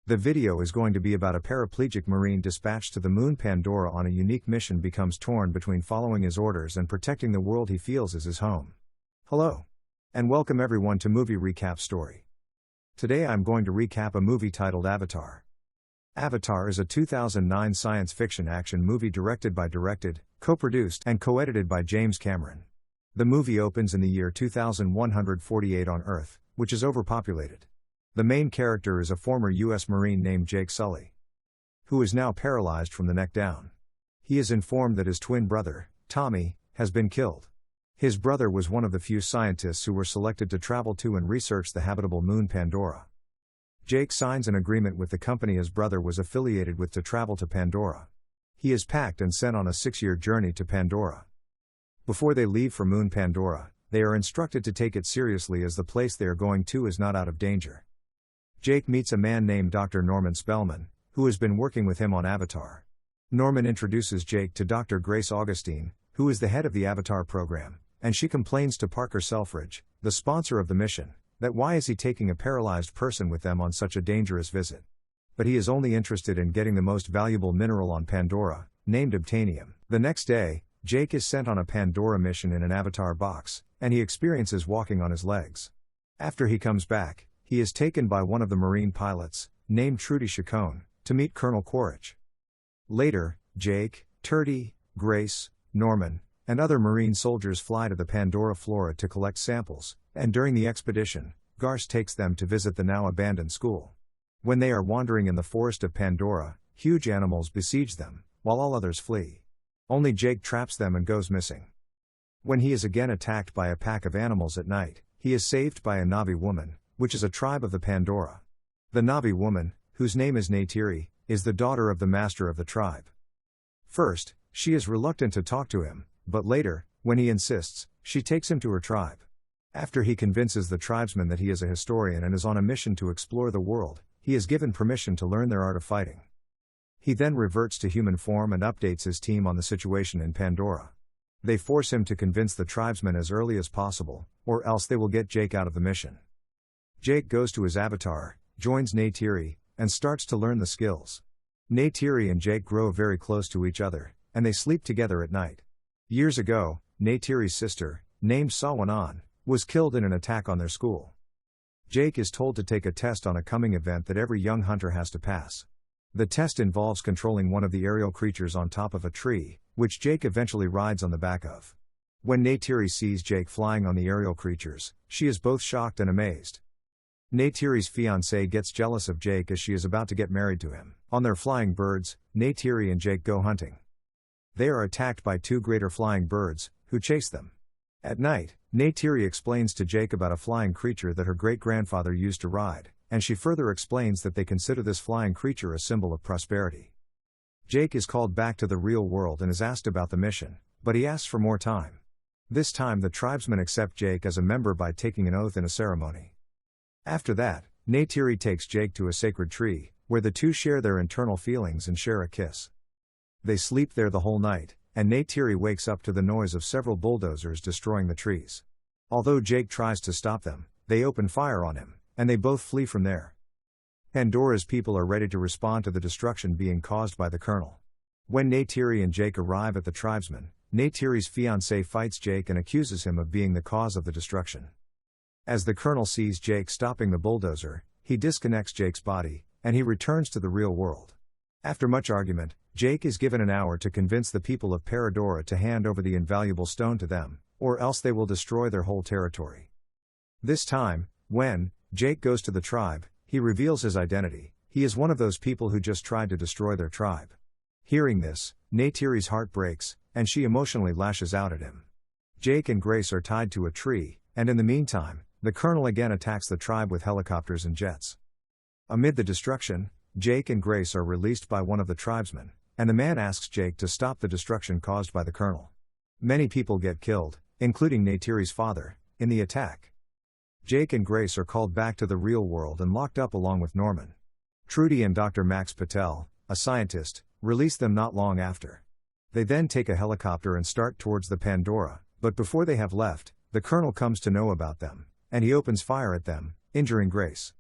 The video is going to be about a paraplegic Marine dispatched to the moon Pandora on a unique mission becomes torn between following his orders and protecting the world he feels is his home. Hello. And welcome everyone to Movie Recap Story. Today I'm going to recap a movie titled Avatar. Avatar is a 2009 science fiction action movie directed, co-produced, and co-edited by James Cameron. The movie opens in the year 2148 on Earth, which is overpopulated. The main character is a former U.S. Marine named Jake Sully, who is now paralyzed from the neck down. He is informed that his twin brother, Tommy, has been killed. His brother was one of the few scientists who were selected to travel to and research the habitable moon Pandora. Jake signs an agreement with the company his brother was affiliated with to travel to Pandora. He is packed and sent on a 6-year journey to Pandora. Before they leave for moon Pandora, they are instructed to take it seriously as the place they are going to is not out of danger. Jake meets a man named Dr. Norman Spellman, who has been working with him on Avatar. Norman introduces Jake to Dr. Grace Augustine, who is the head of the Avatar program, and she complains to Parker Selfridge, the sponsor of the mission, that why is he taking a paralyzed person with them on such a dangerous visit. But he is only interested in getting the most valuable mineral on Pandora, named obtainium. The next day, Jake is sent on a Pandora mission in an Avatar box, and he experiences walking on his legs. After he comes back, he is taken by one of the Marine pilots, named Trudy Chacon, to meet Colonel Quaritch. Later, Jake, Trudy, Grace, Norman, and other Marine soldiers fly to the Pandora flora to collect samples, and during the expedition, Garce takes them to visit the now abandoned school. When they are wandering in the forest of Pandora, huge animals besiege them, while all others flee. Only Jake traps them and goes missing. When he is again attacked by a pack of animals at night, he is saved by a Na'vi woman, which is a tribe of the Pandora. The Na'vi woman, whose name is Neytiri, is the daughter of the master of the tribe. First, she is reluctant to talk to him, but later, when he insists, she takes him to her tribe. After he convinces the tribesmen that he is a historian and is on a mission to explore the world, he is given permission to learn their art of fighting. He then reverts to human form and updates his team on the situation in Pandora. They force him to convince the tribesmen as early as possible, or else they will get Jake out of the mission. Jake goes to his avatar, joins Neytiri, and starts to learn the skills. Neytiri and Jake grow very close to each other, and they sleep together at night. Years ago, Neytiri's sister, named Sawanan, was killed in an attack on their school. Jake is told to take a test on a coming event that every young hunter has to pass. The test involves controlling one of the aerial creatures on top of a tree, which Jake eventually rides on the back of. When Neytiri sees Jake flying on the aerial creatures, she is both shocked and amazed. Neytiri's fiancé gets jealous of Jake as she is about to get married to him. On their flying birds, Neytiri and Jake go hunting. They are attacked by 2 greater flying birds, who chase them. At night, Neytiri explains to Jake about a flying creature that her great-grandfather used to ride, and she further explains that they consider this flying creature a symbol of prosperity. Jake is called back to the real world and is asked about the mission, but he asks for more time. This time the tribesmen accept Jake as a member by taking an oath in a ceremony. After that, Neytiri takes Jake to a sacred tree, where the two share their internal feelings and share a kiss. They sleep there the whole night, and Neytiri wakes up to the noise of several bulldozers destroying the trees. Although Jake tries to stop them, they open fire on him, and they both flee from there. Pandora's people are ready to respond to the destruction being caused by the Colonel. When Neytiri and Jake arrive at the tribesmen, Neytiri's fiancé fights Jake and accuses him of being the cause of the destruction. As the Colonel sees Jake stopping the bulldozer, he disconnects Jake's body, and he returns to the real world. After much argument, Jake is given an hour to convince the people of Paradora to hand over the invaluable stone to them, or else they will destroy their whole territory. This time, when Jake goes to the tribe, he reveals his identity. He is one of those people who just tried to destroy their tribe. Hearing this, Neytiri's heart breaks, and she emotionally lashes out at him. Jake and Grace are tied to a tree, and in the meantime, the Colonel again attacks the tribe with helicopters and jets. Amid the destruction, Jake and Grace are released by one of the tribesmen, and the man asks Jake to stop the destruction caused by the Colonel. Many people get killed, including Neytiri's father, in the attack. Jake and Grace are called back to the real world and locked up along with Norman. Trudy and Dr. Max Patel, a scientist, release them not long after. They then take a helicopter and start towards the Pandora, but before they have left, the Colonel comes to know about them, and he opens fire at them, injuring Grace.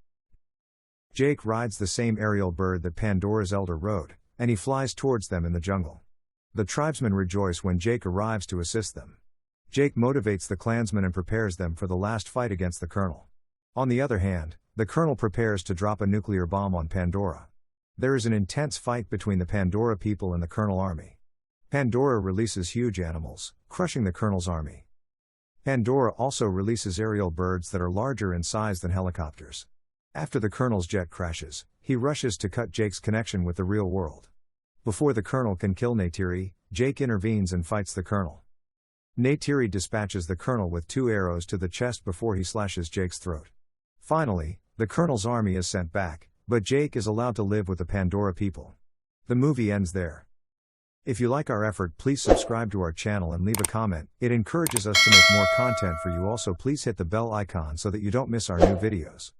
Jake rides the same aerial bird that Pandora's elder rode, and he flies towards them in the jungle. The tribesmen rejoice when Jake arrives to assist them. Jake motivates the clansmen and prepares them for the last fight against the Colonel. On the other hand, the Colonel prepares to drop a nuclear bomb on Pandora. There is an intense fight between the Pandora people and the Colonel army. Pandora releases huge animals, crushing the Colonel's army. Pandora also releases aerial birds that are larger in size than helicopters. After the Colonel's jet crashes, he rushes to cut Jake's connection with the real world. Before the Colonel can kill Neytiri, Jake intervenes and fights the Colonel. Neytiri dispatches the Colonel with 2 arrows to the chest before he slashes Jake's throat. Finally, the Colonel's army is sent back, but Jake is allowed to live with the Pandora people. The movie ends there. If you like our effort, please subscribe to our channel and leave a comment. It encourages us to make more content for you. Also, please hit the bell icon so that you don't miss our new videos.